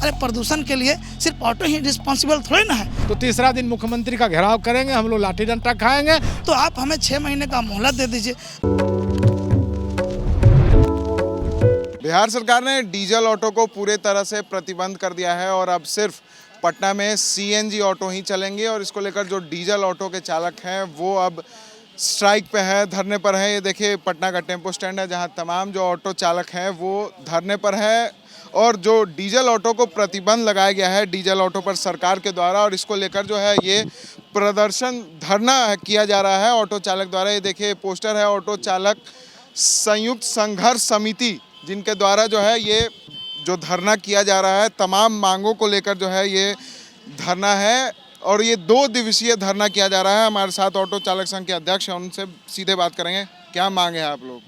अरे प्रदूषण के लिए सिर्फ ऑटो ही रिस्पॉन्सिबल थोड़ी ना है। तो तीसरा दिन मुख्यमंत्री का घेराव करेंगे, हम लोग लाठी डंडा खाएंगे। तो आप हमें 6 महीने का मोहलत दे दीजिए। बिहार सरकार ने डीजल ऑटो को पूरे तरह से प्रतिबंध कर दिया है और अब सिर्फ पटना में सीएनजी ऑटो ही चलेंगे और इसको लेकर जो डीजल ऑटो के चालक हैं वो अब स्ट्राइक पे है, धरने पर है। ये देखिए पटना का टेम्पो स्टैंड है जहां तमाम जो ऑटो चालक हैं वो धरने पर है और जो डीजल ऑटो को प्रतिबंध लगाया गया है डीजल ऑटो पर सरकार के द्वारा और इसको लेकर जो है ये प्रदर्शन धरना किया जा रहा है ऑटो चालक द्वारा। ये देखिए पोस्टर है ऑटो चालक संयुक्त संघर्ष समिति जिनके द्वारा जो है ये जो धरना किया जा रहा है तमाम मांगों को लेकर जो है ये धरना है और ये 2 दिवसीय धरना किया जा रहा है। हमारे साथ ऑटो चालक संघ के अध्यक्ष हैं, उनसे सीधे बात करेंगे। क्या मांग है आप लोग?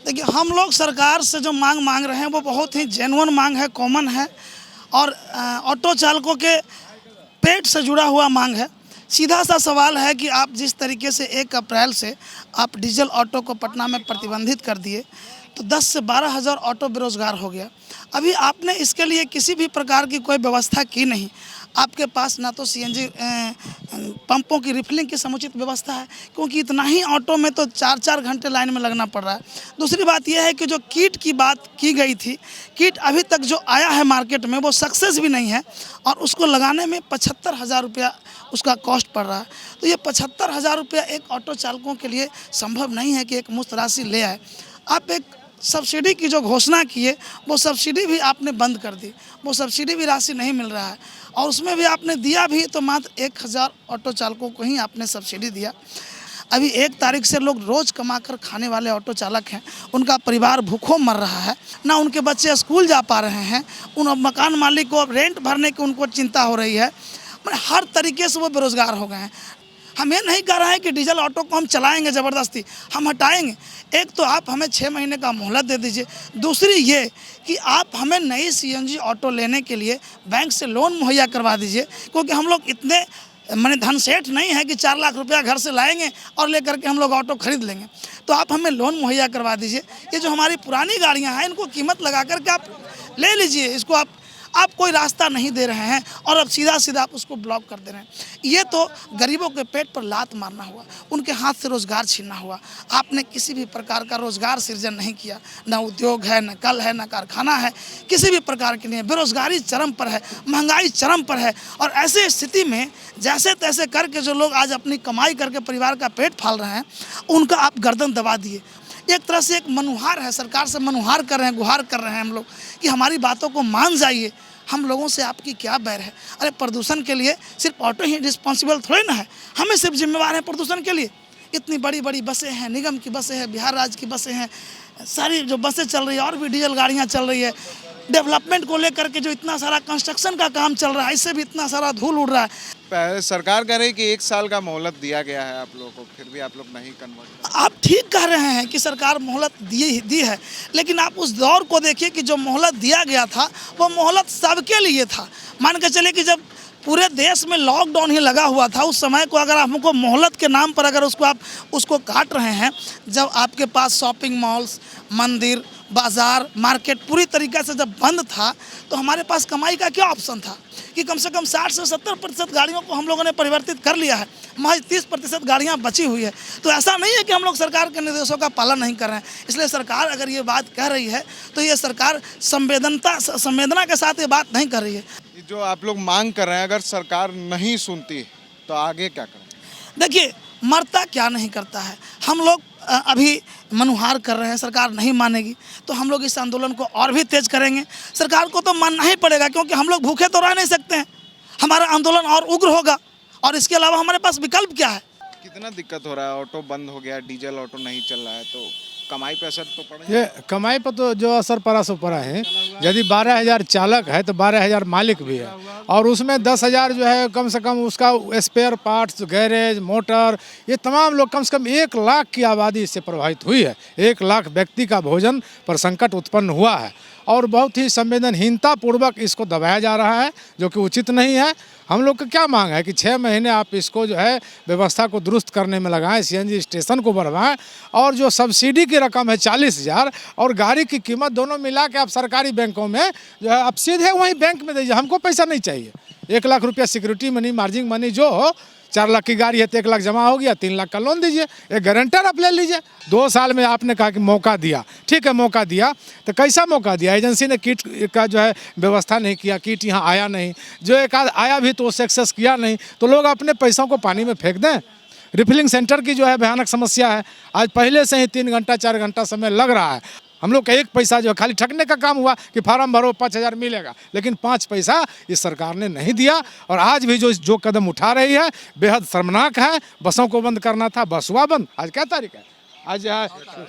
देखिए हम लोग सरकार से जो मांग रहे हैं वो बहुत ही जेन्युइन मांग है, कॉमन है और ऑटो चालकों के पेट से जुड़ा हुआ मांग है। सीधा सा सवाल है कि आप जिस तरीके से 1 अप्रैल से आप डीजल ऑटो को पटना में प्रतिबंधित कर दिए तो 10 से 12 हज़ार ऑटो बेरोजगार हो गया। अभी आपने इसके लिए किसी भी प्रकार की कोई व्यवस्था की नहीं। आपके पास ना तो सीएनजी पंपों की रिफिलिंग की समुचित व्यवस्था है क्योंकि इतना ही ऑटो में तो 4-4 घंटे लाइन में लगना पड़ रहा है। दूसरी बात यह है कि जो किट की बात की गई थी, किट अभी तक जो आया है मार्केट में वो सक्सेस भी नहीं है और उसको लगाने में 75,000 रुपया उसका कॉस्ट पड़ रहा है। तो ये 75,000 रुपया एक ऑटो चालकों के लिए संभव नहीं है कि एक मुश्त राशि ले आए। आप एक सब्सिडी की जो घोषणा किए वो सब्सिडी भी आपने बंद कर दी, वो सब्सिडी भी राशि नहीं मिल रहा है और उसमें भी आपने दिया भी तो मात्र 1,000 ऑटो चालकों को ही आपने सब्सिडी दिया। अभी 1 तारीख से लोग रोज़ कमाकर खाने वाले ऑटो चालक हैं, उनका परिवार भूखों मर रहा है, ना उनके बच्चे स्कूल जा पा रहे हैं, उन मकान मालिक को रेंट भरने की उनको चिंता हो रही है। मैंने हर तरीके से वो बेरोज़गार हो गए हैं। हम ये नहीं कह रहे हैं कि डीजल ऑटो को हम चलाएंगे ज़बरदस्ती, हम हटाएंगे। एक तो आप हमें 6 महीने का मोहलत दे दीजिए, दूसरी ये कि आप हमें नई सीएनजी ऑटो लेने के लिए बैंक से लोन मुहैया करवा दीजिए क्योंकि हम लोग इतने मैंने धन सेठ नहीं है कि 4 लाख रुपया घर से लाएंगे और लेकर के हम लोग ऑटो खरीद लेंगे। तो आप हमें लोन मुहैया करवा दीजिए। ये जो हमारी पुरानी गाड़ियाँ हैं इनको कीमत लगा करके आप ले लीजिए। इसको आप कोई रास्ता नहीं दे रहे हैं और अब सीधा आप उसको ब्लॉक कर दे रहे हैं। ये तो गरीबों के पेट पर लात मारना हुआ, उनके हाथ से रोज़गार छीनना हुआ। आपने किसी भी प्रकार का रोज़गार सृजन नहीं किया, ना उद्योग है, ना कल है, ना कारखाना है, किसी भी प्रकार के लिए बेरोज़गारी चरम पर है, महंगाई चरम पर है। और ऐसे स्थिति में जैसे तैसे करके जो लोग आज अपनी कमाई करके परिवार का पेट पाल रहे हैं उनका आप गर्दन दबा दिए। एक तरह से एक मनुहार है, सरकार से मनुहार कर रहे हैं, गुहार कर रहे हैं हम लोग कि हमारी बातों को मान जाइए। हम लोगों से आपकी क्या बैर है? अरे प्रदूषण के लिए सिर्फ ऑटो ही रिस्पॉन्सिबल थोड़ी ना है, हमें सिर्फ जिम्मेवार हैं प्रदूषण के लिए। इतनी बड़ी बड़ी बसें हैं, निगम की बसें हैं, बिहार राज्य की बसें हैं, सारी जो बसें चल रही है और भी डीजल गाड़ियाँ चल रही है। डेवलपमेंट को लेकर के जो इतना सारा कंस्ट्रक्शन का काम चल रहा है इससे भी इतना सारा धूल उड़ रहा है। सरकार कह रही है कि 1 साल का मोहलत दिया गया है आप लोगों को, फिर भी आप लोग नहीं कन्वर्ट। आप ठीक कह रहे हैं कि सरकार मोहलत दी है, लेकिन आप उस दौर को देखिए कि जो मोहलत दिया गया था वो मोहलत सबके लिए था। मान के चले कि जब पूरे देश में लॉकडाउन ही लगा हुआ था उस समय को अगर हमको मोहलत के नाम पर अगर उसको काट रहे हैं, जब आपके पास शॉपिंग मॉल्स, मंदिर, बाज़ार, मार्केट पूरी तरीके से जब बंद था तो हमारे पास कमाई का क्या ऑप्शन था कि कम से कम 60 से 70% गाड़ियों को हम लोगों ने परिवर्तित कर लिया है, महज 30% गाड़ियाँ बची हुई है। तो ऐसा नहीं है कि हम लोग सरकार के निर्देशों का पालन नहीं कर रहे हैं। इसलिए सरकार अगर ये बात कह रही है तो ये सरकार संवेदना के साथ ये बात नहीं कर रही है। जो आप लोग मांग कर रहे हैं अगर सरकार नहीं सुनती तो आगे क्या करें? देखिए मरता क्या नहीं करता है। हम लोग अभी मनुहार कर रहे हैं, सरकार नहीं मानेगी तो हम लोग इस आंदोलन को और भी तेज करेंगे। सरकार को तो मानना ही पड़ेगा क्योंकि हम लोग भूखे तो रह नहीं सकते हैं, हमारा आंदोलन और उग्र होगा और इसके अलावा हमारे पास विकल्प क्या है। कितना दिक्कत हो रहा है? ऑटो बंद हो गया, डीजल ऑटो नहीं चल रहा है तो कमाई पे असर तो पड़ा। ये कमाई पर तो जो असर पड़ा सो पड़ा है। यदि 12,000 चालक है तो 12,000 मालिक भी है और उसमें 10,000 जो है कम से कम उसका स्पेयर पार्ट्स, गैरेज, मोटर, ये तमाम लोग कम से कम 1 लाख की आबादी इससे प्रभावित हुई है। 1 लाख व्यक्ति का भोजन पर संकट उत्पन्न हुआ है और बहुत ही संवेदनहीनता पूर्वक इसको दबाया जा रहा है, जो कि उचित नहीं है। हम लोग का क्या मांग है कि 6 महीने आप इसको जो है व्यवस्था को दुरुस्त करने में लगाएं, सीएनजी स्टेशन को बढ़वाएं, और जो सब्सिडी की रकम है 40,000 और गाड़ी की कीमत दोनों मिला के आप सरकारी बैंकों में जो है आप सीधे वहीं बैंक में दीजिए। हमको पैसा नहीं चाहिए। 1 लाख रुपया सिक्योरिटी मनी, मार्जिन मनी जो हो, 4 लाख की गाड़ी है तो 1 लाख जमा हो गया, 3 लाख का लोन दीजिए, एक गारंटर आप ले लीजिए। 2 साल में आपने कहा कि मौका दिया, ठीक है मौका दिया, तो कैसा मौका दिया? एजेंसी ने किट का जो है व्यवस्था नहीं किया, किट यहाँ आया नहीं, जो एक आध आया भी तो सक्सेस किया नहीं, तो लोग अपने पैसों को पानी में फेंक दें। रिफिलिंग सेंटर की जो है भयानक समस्या है। आज पहले से ही 3 घंटा 4 घंटा समय लग रहा है। हम लोग का 1 पैसा जो है खाली ठगने का काम हुआ कि फार्म भरो 5,000 मिलेगा, लेकिन 5 पैसा इस सरकार ने नहीं दिया। और आज भी जो कदम उठा रही है बेहद शर्मनाक है। बसों को बंद करना था, बस हुआ बंद। आज क्या तारीख है? आज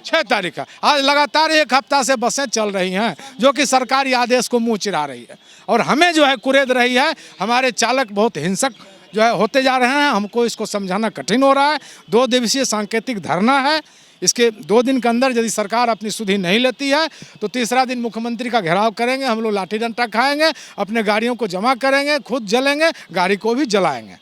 6 तारीख है। आज लगातार 1 हफ्ता से बसें चल रही हैं, जो कि सरकारी आदेश को मुँह चिरा रही है और हमें जो है कुरेद रही है। हमारे चालक बहुत हिंसक जो है होते जा रहे हैं। हमको इसको समझाना कठिन हो रहा है। 2 दिवसीय सांकेतिक धरना है। इसके 2 दिन के अंदर यदि सरकार अपनी सुधि नहीं लेती है तो तीसरा दिन मुख्यमंत्री का घेराव करेंगे। हम लोग लाठी डंडा खाएंगे, अपने गाड़ियों को जमा करेंगे, खुद जलेंगे, गाड़ी को भी जलाएंगे।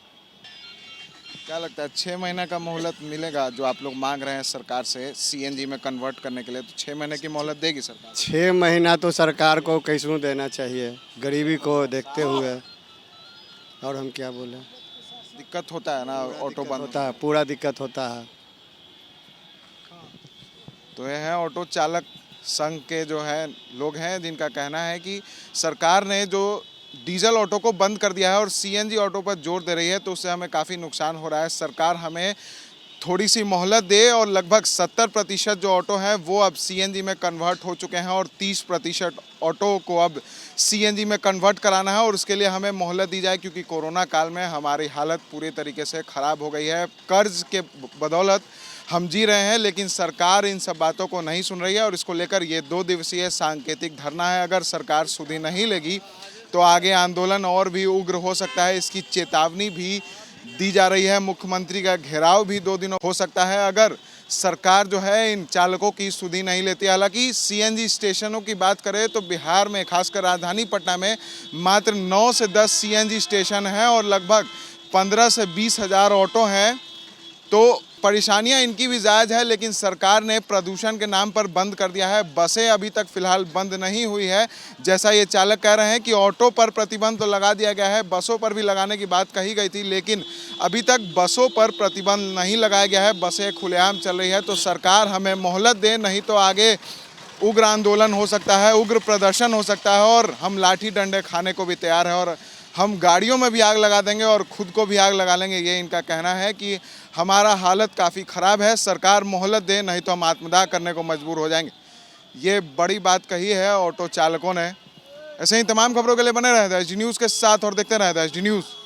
क्या लगता है 6 महीने का मोहलत मिलेगा जो आप लोग मांग रहे हैं सरकार से सीएनजी में कन्वर्ट करने के लिए? तो 6 महीने की मोहलत देगी सरकार? 6 महीना तो सरकार को कैसे देना चाहिए, गरीबी को देखते हुए। और हम क्या बोले, दिक्कत होता है ना, ऑटो बंद होता है, पूरा दिक्कत होता है। तो ये हैं ऑटो चालक संघ के जो है लोग हैं, जिनका कहना है कि सरकार ने जो डीजल ऑटो को बंद कर दिया है और सीएनजी ऑटो पर जोर दे रही है, तो उससे हमें काफ़ी नुकसान हो रहा है। सरकार हमें थोड़ी सी मोहलत दे और लगभग 70% जो ऑटो हैं वो अब सीएनजी में कन्वर्ट हो चुके हैं और 30% ऑटो को अब सीएनजी में कन्वर्ट कराना है और उसके लिए हमें मोहलत दी जाए, क्योंकि कोरोना काल में हमारी हालत पूरी तरीके से ख़राब हो गई है। कर्ज के बदौलत हम जी रहे हैं, लेकिन सरकार इन सब बातों को नहीं सुन रही है और इसको लेकर ये 2 दिवसीय सांकेतिक धरना है। अगर सरकार सुधि नहीं लेगी तो आगे आंदोलन और भी उग्र हो सकता है। इसकी चेतावनी भी दी जा रही है। मुख्यमंत्री का घेराव भी 2 दिनों हो सकता है अगर सरकार जो है इन चालकों की सुधि नहीं लेती। हालांकि सीएनजी स्टेशनों की बात करें तो बिहार में, खासकर राजधानी पटना में, मात्र 9 से 10 सीएनजी स्टेशन हैं और लगभग 15 से 20 हज़ार ऑटो हैं। तो परेशानियां इनकी भी जायज़ है, लेकिन सरकार ने प्रदूषण के नाम पर बंद कर दिया है। बसें अभी तक फ़िलहाल बंद नहीं हुई है। जैसा ये चालक कह रहे हैं कि ऑटो पर प्रतिबंध तो लगा दिया गया है, बसों पर भी लगाने की बात कही गई थी, लेकिन अभी तक बसों पर प्रतिबंध नहीं लगाया गया है। बसें खुलेआम चल रही है। तो सरकार हमें मोहलत दे, नहीं तो आगे उग्र आंदोलन हो सकता है, उग्र प्रदर्शन हो सकता है और हम लाठी डंडे खाने को भी तैयार हैं और हम गाड़ियों में भी आग लगा देंगे और खुद को भी आग लगा लेंगे। ये इनका कहना है कि हमारा हालत काफ़ी ख़राब है, सरकार मोहलत दे, नहीं तो हम आत्मदाह करने को मजबूर हो जाएंगे। ये बड़ी बात कही है ऑटो चालकों ने। ऐसे ही तमाम खबरों के लिए बने रहते हैं एसडी न्यूज़ के साथ और देखते रहते हैं एसडी न्यूज़।